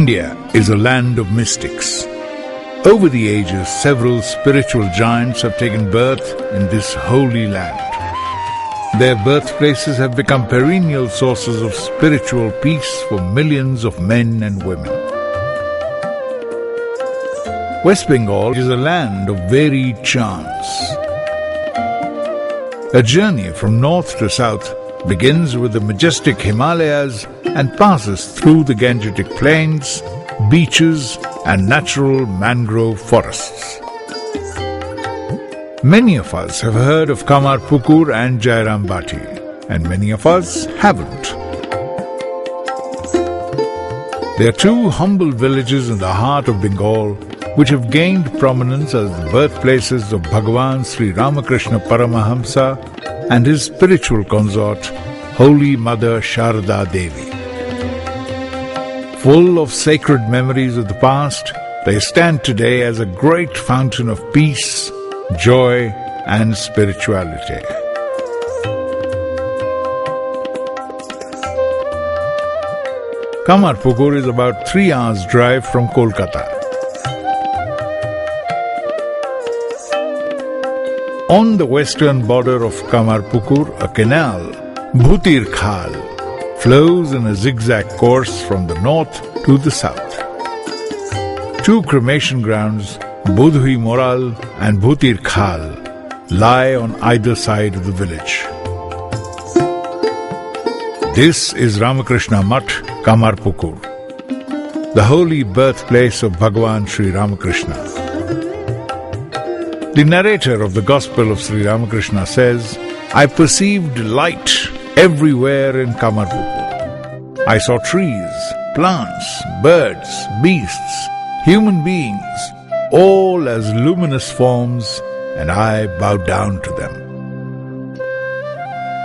India is a land of mystics. Over the ages, several spiritual giants have taken birth in this holy land. Their birthplaces have become perennial sources of spiritual peace for millions of men and women. West Bengal is a land of varied charms. A journey from north to south begins with the majestic Himalayas and passes through the Gangetic plains, beaches, and natural mangrove forests. Many of us have heard of Kamarpukur and Jairam Bati, and many of us haven't. They are two humble villages in the heart of Bengal which have gained prominence as the birthplaces of Bhagavan Sri Ramakrishna Paramahamsa and his spiritual consort, Holy Mother Sharda Devi. Full of sacred memories of the past, they stand today as a great fountain of peace, joy, and spirituality. Kamarpukur is about 3 hours' drive from Kolkata. On the western border of Kamarpukur, a canal, Bhutir Khal, flows in a zigzag course from the north to the south. 2 cremation grounds, Budhui Moral and Bhutir Khal, lie on either side of the village. This is Ramakrishna Math, Kamarpukur, the holy birthplace of Bhagavan Sri Ramakrishna. The narrator of the Gospel of Sri Ramakrishna says, "I perceived light everywhere in Kamarpukur. I saw trees, plants, birds, beasts, human beings, all as luminous forms, and I bowed down to them."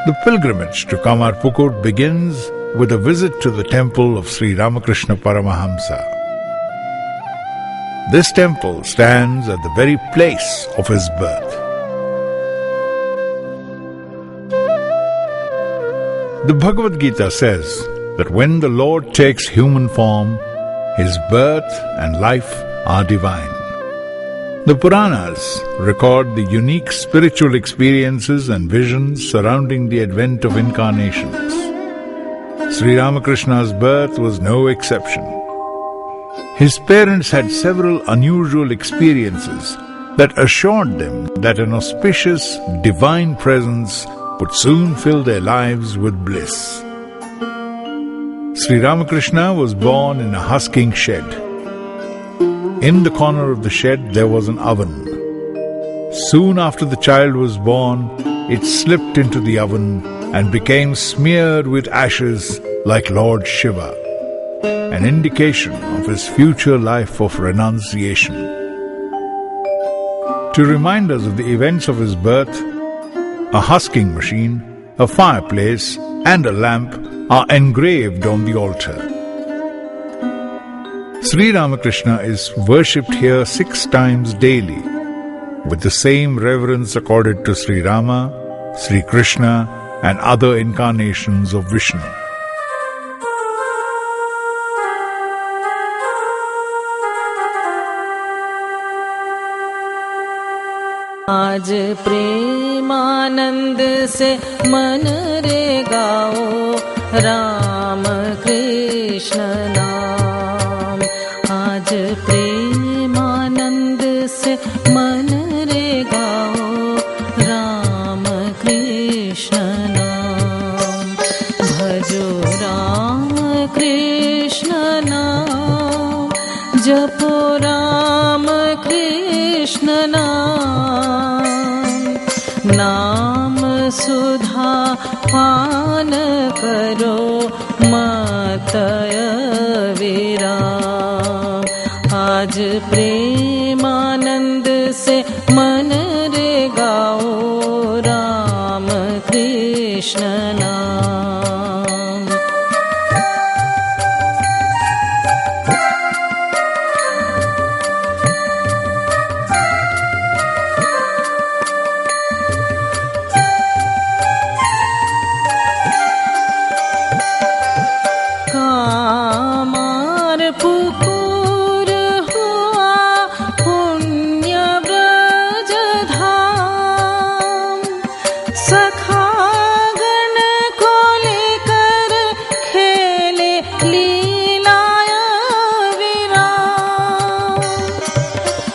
The pilgrimage to Kamarpukur begins with a visit to the temple of Sri Ramakrishna Paramahamsa. This temple stands at the very place of his birth. The Bhagavad Gita says that when the Lord takes human form, his birth and life are divine. The Puranas record the unique spiritual experiences and visions surrounding the advent of incarnations. Sri Ramakrishna's birth was no exception. His parents had several unusual experiences that assured them that an auspicious divine presence would soon fill their lives with bliss. Sri Ramakrishna was born in a husking shed. In the corner of the shed there was an oven. Soon after the child was born, it slipped into the oven and became smeared with ashes like Lord Shiva, an indication of his future life of renunciation. To remind us of the events of his birth, a husking machine, a fireplace, and a lamp are engraved on the altar. Sri Ramakrishna is worshipped here 6 times daily, with the same reverence accorded to Sri Rama, Sri Krishna, and other incarnations of Vishnu. आज प्रेमानंद से मन रे गाओ राम कृष्ण नाम। आज प्रेमानंद से मन रे गाओ राम कृष्ण नाम। भजो राम कृष्ण नाम, जपो राम कृष्ण नाम। नाम सुधा पान करो मतय विराम। आज प्रेमानंद से मन रे गाओ राम कृष्ण नाम।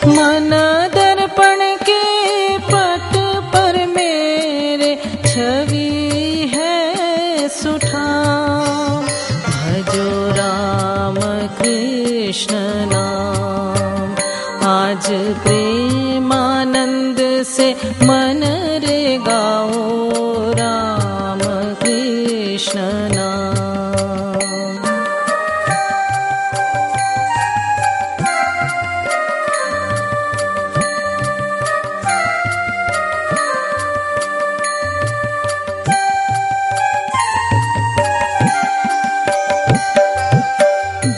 मन दर्पण के पट पर मेरे छवि है सुठाम, भजो राम कृष्ण नाम। आज प्रेमानंद से मन रे गाओ राम कृष्ण नाम।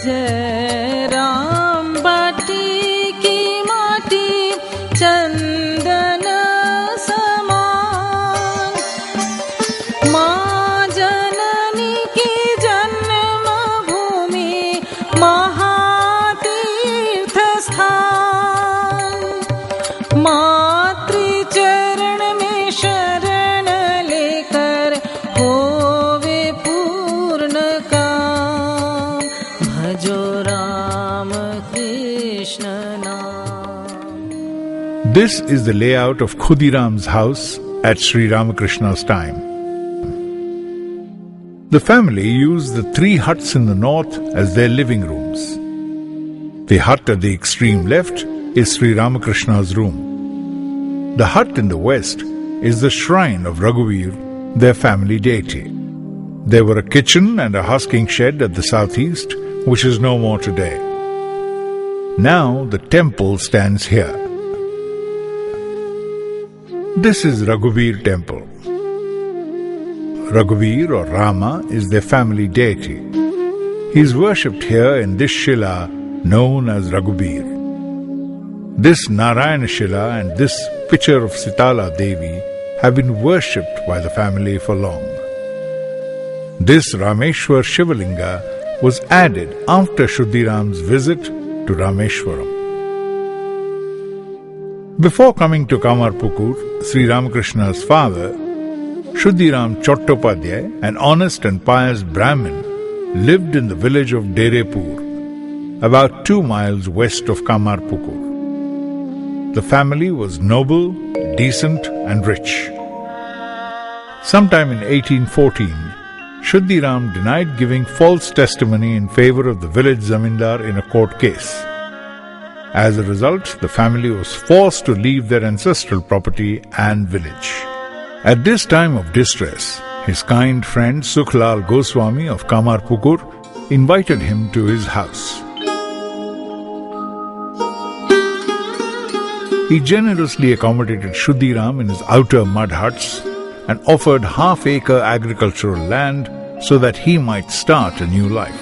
जय राम बाटी की माटी चंदन समान, माँ जननी की जन्म भूमि महातीर्थ स्थान। मातृ चरण में शरण लेकर होवे पूर्ण काम, भजो राम कृष्ण नाम। This is the layout of Khudiram's house at Sri Ramakrishna's time. The family used the 3 huts in the north as their living rooms. The hut at the extreme left is Sri Ramakrishna's room. The hut in the west is the shrine of Raghuveer, their family deity. There were a kitchen and a husking shed at the southeast, which is no more today. Now the temple stands here. This is Raghuveer Temple. Raghuveer or Rama is their family deity. He is worshipped here in this Shila known as Raghuveer. This Narayana Shila and this picture of Sitala Devi have been worshipped by the family for long. This Rameshwar Shivalinga was added after Shuddhiram's visit to Rameshwaram. Before coming to Kamarpukur, Sri Ramakrishna's father, Shuddhiram Chattopadhyay, an honest and pious Brahmin, lived in the village of Derepur, about 2 miles west of Kamarpukur. The family was noble, decent and rich. Sometime in 1814, Shuddhiram denied giving false testimony in favor of the village zamindar in a court case. As a result, the family was forced to leave their ancestral property and village. At this time of distress, his kind friend Sukhlal Goswami of Kamarpukur invited him to his house. He generously accommodated Shuddhiram in his outer mud huts and offered half-acre agricultural land so that he might start a new life.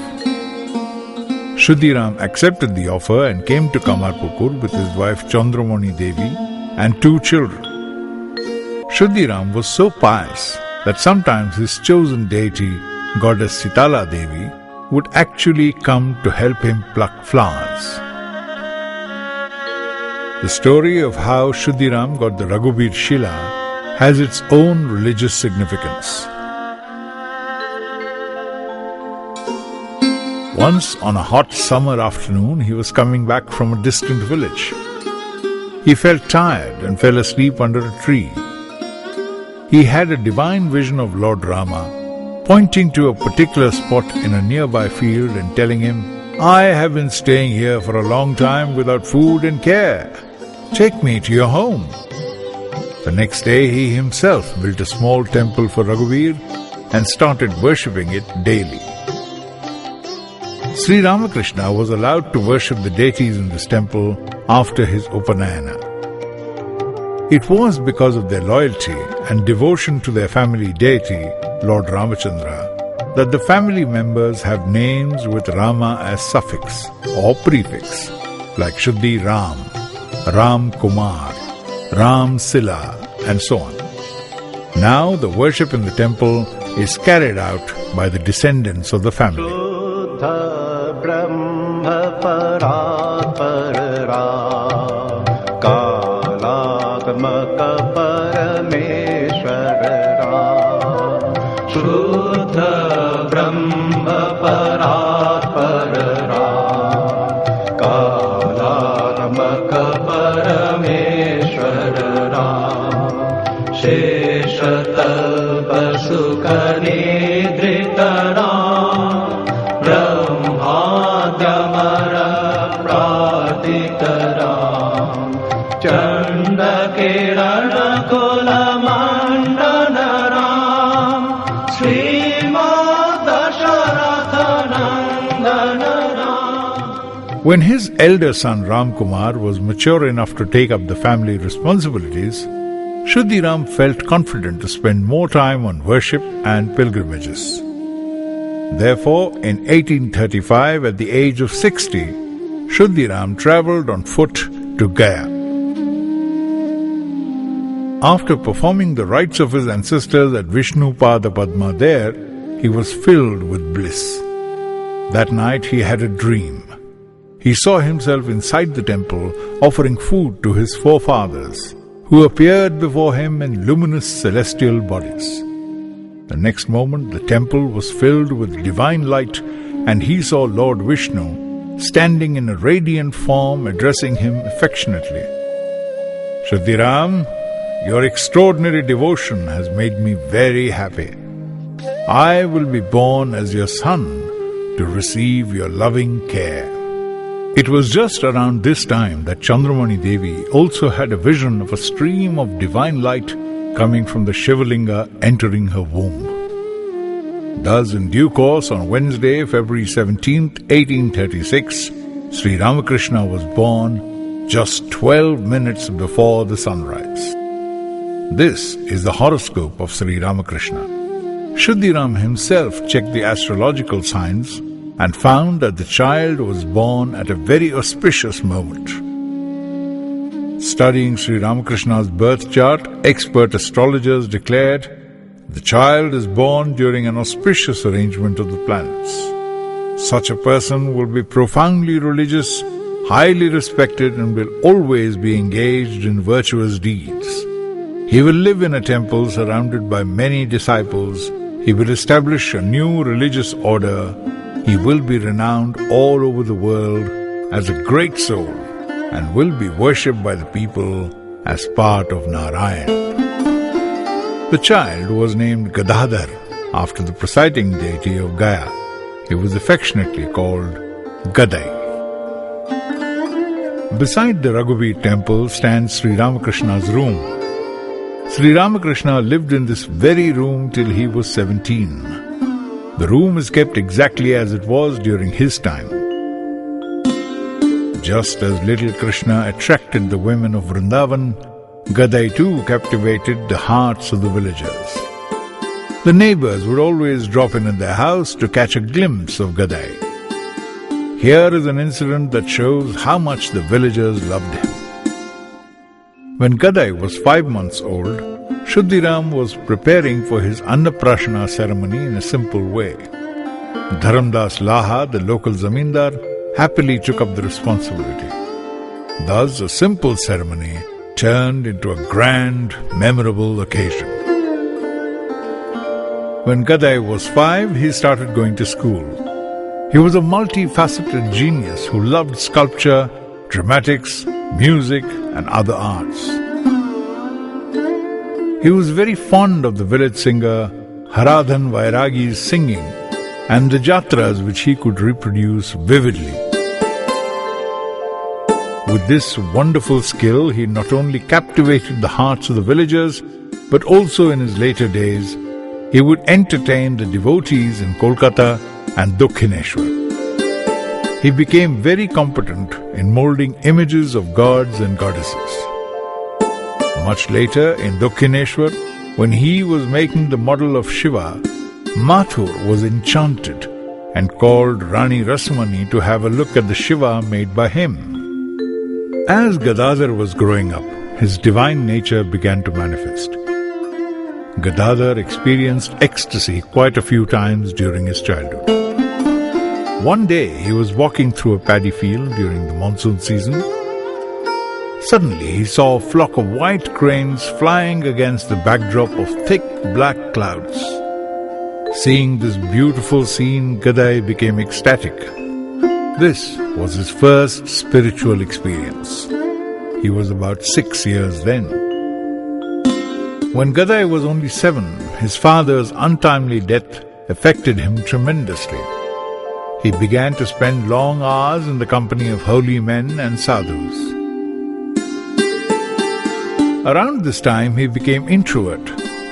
Shuddhiram accepted the offer and came to Kamarpukur with his wife Chandramani Devi and 2 children. Shuddhiram was so pious that sometimes his chosen deity, goddess Sitala Devi, would actually come to help him pluck flowers. The story of how Shuddhiram got the Raghuveer Shila has its own religious significance. Once on a hot summer afternoon, he was coming back from a distant village. He felt tired and fell asleep under a tree. He had a divine vision of Lord Rama, pointing to a particular spot in a nearby field and telling him, "I have been staying here for a long time without food and care. Take me to your home." The next day he himself built a small temple for Raghuveer and started worshipping it daily. Sri Ramakrishna was allowed to worship the deities in this temple after his Upanayana. It was because of their loyalty and devotion to their family deity, Lord Ramachandra, that the family members have names with Rama as suffix or prefix, like Shuddhi Ram, Ram Kumar, Ram Sila, and so on. Now the worship in the temple is carried out by the descendants of the family. Brahma Parapara Kalatmaka Parameshwara Shuddha Brahma Parapara Kalatmaka परमेश्वर Ram शेषतल्पसुखनिद्रित Ram ब्रह्माद्यमर प्रार्थित Ram चण्डकिरण कुलमण्डन Ram श्रीमद्दशरथनन्दन Ram. When his elder son Ram Kumar was mature enough to take up the family responsibilities, Shuddhiram felt confident to spend more time on worship and pilgrimages. Therefore, in 1835, at the age of 60, Shuddhiram travelled on foot to Gaya. After performing the rites of his ancestors at Vishnu Pada Padma there, he was filled with bliss. That night he had a dream. He saw himself inside the temple offering food to his forefathers, who appeared before him in luminous celestial bodies. The next moment the temple was filled with divine light, and he saw Lord Vishnu standing in a radiant form addressing him affectionately. Shuddhiram, your extraordinary devotion has made me very happy. I will be born as your son to receive your loving care. It was just around this time that Chandramani Devi also had a vision of a stream of divine light coming from the Shivalinga entering her womb. Thus, in due course, on Wednesday, February 17th, 1836, Sri Ramakrishna was born just 12 minutes before the sunrise. This is the horoscope of Sri Ramakrishna. Shuddhiram himself checked the astrological signs and found that the child was born at a very auspicious moment. Studying Sri Ramakrishna's birth chart, expert astrologers declared, the child is born during an auspicious arrangement of the planets. Such a person will be profoundly religious, highly respected, and will always be engaged in virtuous deeds. He will live in a temple surrounded by many disciples. He will establish a new religious order. He will be renowned all over the world as a great soul and will be worshipped by the people as part of Narayan. The child was named Gadadhar after the presiding deity of Gaya. He was affectionately called Gadai. Beside the Raghuveer Temple stands Sri Ramakrishna's room. Sri Ramakrishna lived in this very room till he was 17. The room is kept exactly as it was during his time. Just as little Krishna attracted the women of Vrindavan, Gadai too captivated the hearts of the villagers. The neighbors would always drop in at their house to catch a glimpse of Gadai. Here is an incident that shows how much the villagers loved him. When Gadai was 5 months old, Shuddhiram was preparing for his Annaprashana ceremony in a simple way. Dharamdas Laha, the local zamindar, happily took up the responsibility. Thus, a simple ceremony turned into a grand, memorable occasion. When Gadai was 5, he started going to school. He was a multifaceted genius who loved sculpture, dramatics, music, and other arts. He was very fond of the village singer Haradhan Vairagi's singing and the jatras which he could reproduce vividly. With this wonderful skill, he not only captivated the hearts of the villagers, but also in his later days, he would entertain the devotees in Kolkata and Dakshineshwar. He became very competent in moulding images of gods and goddesses. Much later, in Dakshineshwar, when he was making the model of Shiva, Mathur was enchanted and called Rani Rasmani to have a look at the Shiva made by him. As Gadadhar was growing up, his divine nature began to manifest. Gadadhar experienced ecstasy quite a few times during his childhood. One day, he was walking through a paddy field during the monsoon season. Suddenly, he saw a flock of white cranes flying against the backdrop of thick black clouds. Seeing this beautiful scene, Gadai became ecstatic. This was his first spiritual experience. He was about 6 years then. When Gadai was only 7, his father's untimely death affected him tremendously. He began to spend long hours in the company of holy men and sadhus. Around this time, he became introvert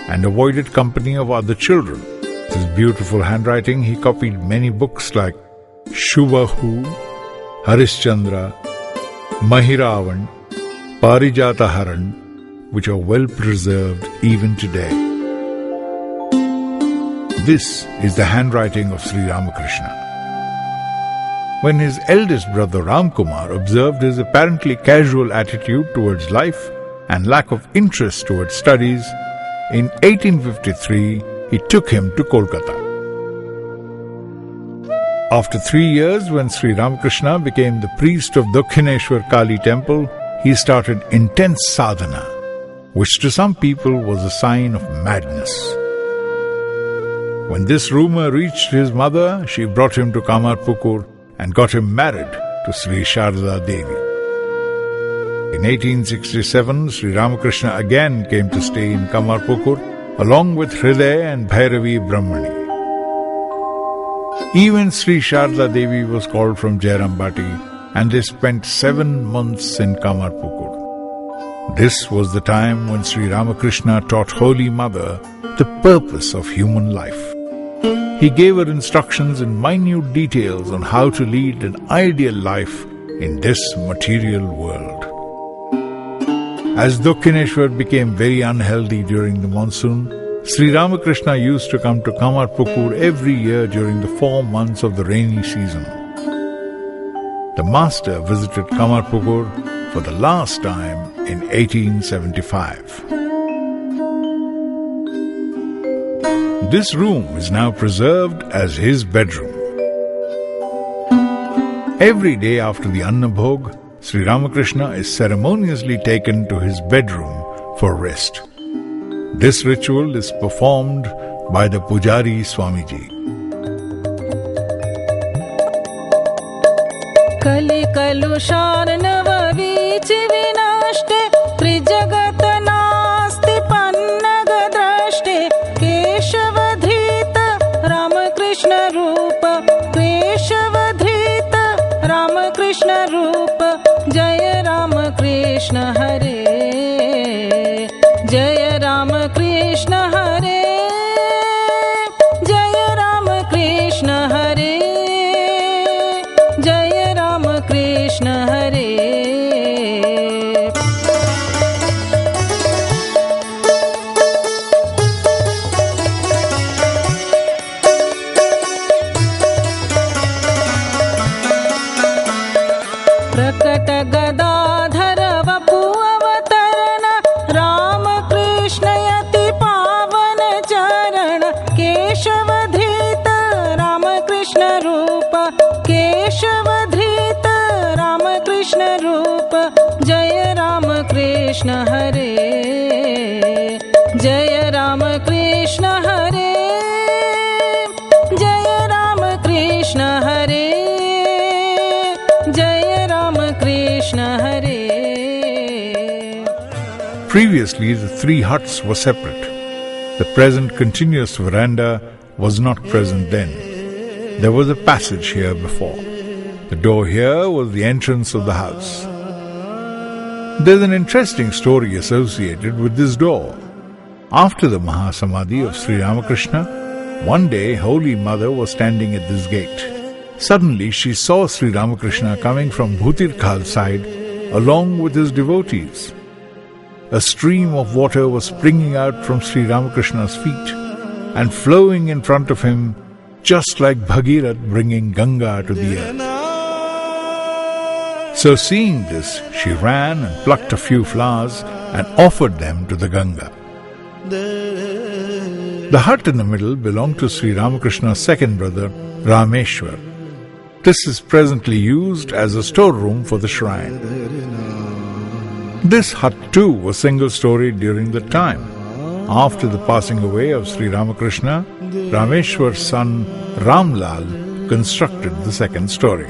and avoided company of other children. His beautiful handwriting, he copied many books like Shubahu, Harishchandra, Mahiravan, Parijata Haran, which are well preserved even today. This is the handwriting of Sri Ramakrishna. When his eldest brother Ramkumar observed his apparently casual attitude towards life and lack of interest towards studies, in 1853 he took him to Kolkata. After 3 years, when Sri Ramakrishna became the priest of Dakshineshwar Kali Temple, he started intense sadhana, which to some people was a sign of madness. When this rumor reached his mother, she brought him to Kamarpukur and got him married to Sri Sharda Devi. In 1867, Sri Ramakrishna again came to stay in Kamarpukur along with Hriday and Bhairavi Brahmani. Even Sri Sharda Devi was called from Jairambati, and they spent 7 months in Kamarpukur. This was the time when Sri Ramakrishna taught Holy Mother the purpose of human life. He gave her instructions in minute details on how to lead an ideal life in this material world. As Dakshineshwar became very unhealthy during the monsoon, Sri Ramakrishna used to come to Kamarpukur every year during the 4 months of the rainy season. The master visited Kamarpukur for the last time in 1875. This room is now preserved as his bedroom. Every day after the Annabhog, Sri Ramakrishna is ceremoniously taken to his bedroom for rest. This ritual is performed by the Pujari Swamiji. Kali kalushan navavichi vinashte trijagat nasti pannag drashte keshavadhrita Ramakrishna rupa keshavadhrita Ramakrishna rupa Jaya Ramakrishna Hare Jaya Ramakrishna Hare Jaya Ramakrishna Hare Jaya Ramakrishna Hare. Prakata Gadadhar Vapu Avatarana Ramakrishna Yati Pavana Charana Keshavadhrita Ramakrishna Rupa Keshavadhrita Ramakrishna Rupa Jaya Ramakrishna Hare Jaya Ramakrishna Hare Jaya Ramakrishna Hare Jaya Ramakrishna Hare. Previously, the 3 huts were separate. The present continuous veranda was not present then. There was a passage here before. The door here was the entrance of the house. There's an interesting story associated with this door. After the Mahasamadhi of Sri Ramakrishna, one day Holy Mother was standing at this gate. Suddenly she saw Sri Ramakrishna coming from Bhutirkhal side along with his devotees. A stream of water was springing out from Sri Ramakrishna's feet and flowing in front of him, just like Bhagirath bringing Ganga to the earth. So seeing this, she ran and plucked a few flowers and offered them to the Ganga. The hut in the middle belonged to Sri Ramakrishna's second brother, Rameshwar. This is presently used as a storeroom for the shrine. This hut too was single-storied during that time. After the passing away of Sri Ramakrishna, Rameshwar's son Ramlal constructed the second story.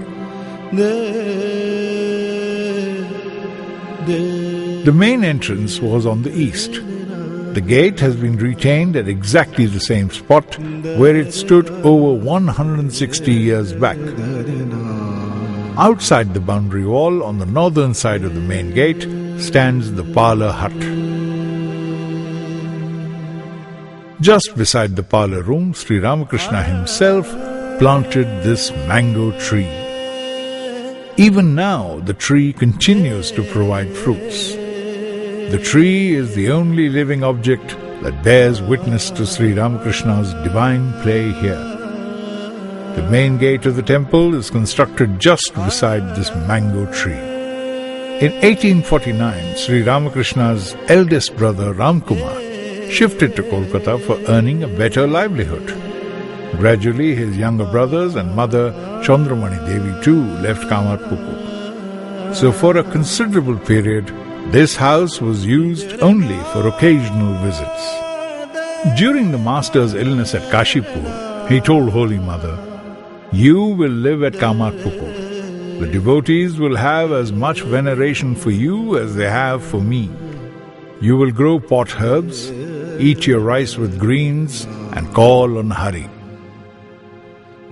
The main entrance was on the east. The gate has been retained at exactly the same spot where it stood over 160 years back. Outside the boundary wall on the northern side of the main gate stands the Parlor Hut. Just beside the parlor room, Sri Ramakrishna himself planted this mango tree. Even now, the tree continues to provide fruits. The tree is the only living object that bears witness to Sri Ramakrishna's divine play here. The main gate of the temple is constructed just beside this mango tree. In 1849, Sri Ramakrishna's eldest brother Ramkumar shifted to Kolkata for earning a better livelihood. Gradually, his younger brothers and mother Chandramani Devi too left Kamarpukur. So for a considerable period, this house was used only for occasional visits. During the master's illness at Kashipur, he told Holy Mother, "You will live at Kamarpukur. The devotees will have as much veneration for you as they have for me. You will grow pot herbs, eat your rice with greens, and call on Hari."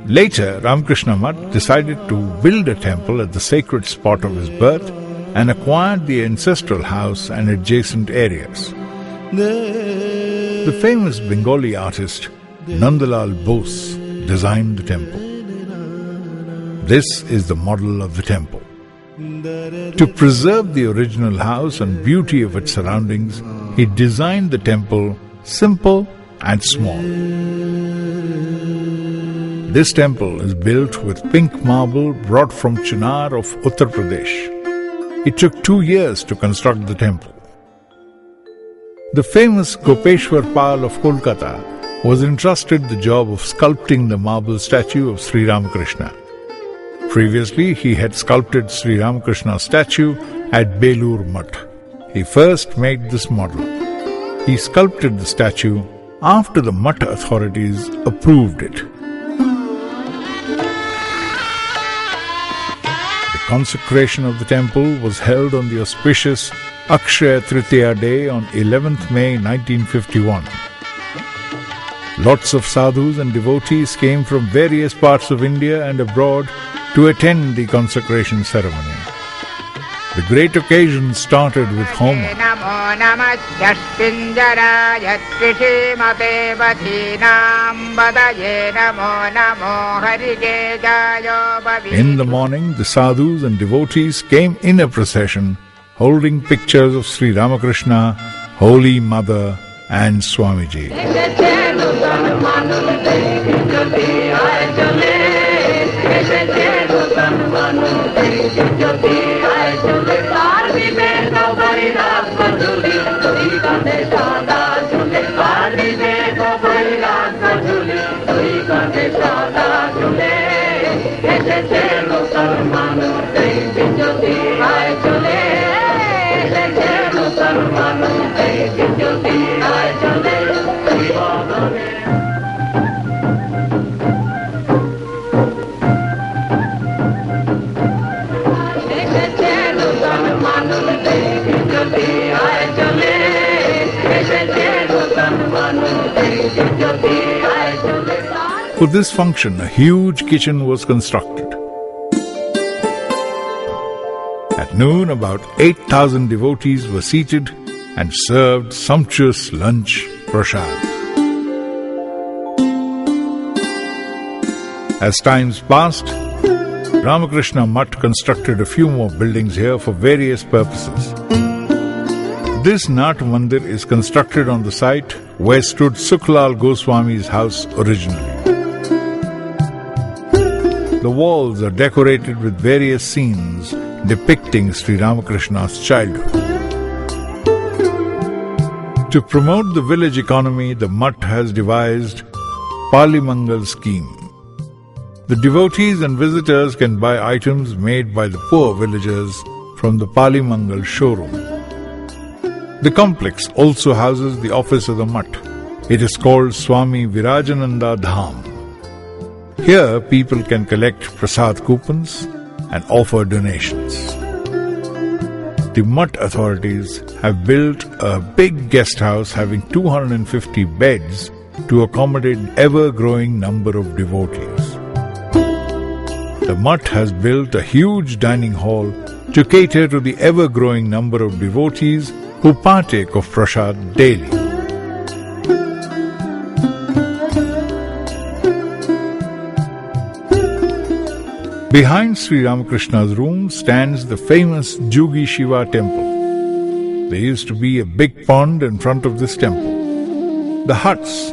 Later, Ramakrishna Math decided to build a temple at the sacred spot of his birth and acquired the ancestral house and adjacent areas. The famous Bengali artist Nandalal Bose designed the temple. This is the model of the temple. To preserve the original house and beauty of its surroundings, he designed the temple simple and small. This temple is built with pink marble brought from Chinar of Uttar Pradesh. It took 2 years to construct the temple. The famous Gopeshwar Pal of Kolkata was entrusted the job of sculpting the marble statue of Sri Ramakrishna. Previously, he had sculpted Sri Ramakrishna's statue at Belur Mutt. He first made this model. He sculpted the statue after the Mutt authorities approved it. The consecration of the temple was held on the auspicious Akshaya Tritiya day on 11th May 1951. Lots of sadhus and devotees came from various parts of India and abroad to attend the consecration ceremony. The great occasion started with Homa. In the morning, the sadhus and devotees came in a procession holding pictures of Sri Ramakrishna, Holy Mother and Swamiji. For this function, a huge kitchen was constructed. At noon, about 8,000 devotees were seated and served sumptuous lunch prasad. As times passed, Ramakrishna Math constructed a few more buildings here for various purposes. This Nat Mandir is constructed on the site where stood Sukhlal Goswami's house originally. The walls are decorated with various scenes depicting Sri Ramakrishna's childhood. To promote the village economy, the Math has devised Palimangal scheme. The devotees and visitors can buy items made by the poor villagers from the Palimangal showroom. The complex also houses the office of the Math. It is called Swami Virajananda Dham. Here, people can collect prasad coupons and offer donations. the Mutt authorities have built a big guest house having 250 beds to accommodate ever-growing number of devotees. The Mutt has built a huge dining hall to cater to the ever-growing number of devotees who partake of prasad daily. Behind Sri Ramakrishna's room stands the famous Jugi Shiva temple. There used to be a big pond in front of this temple. The huts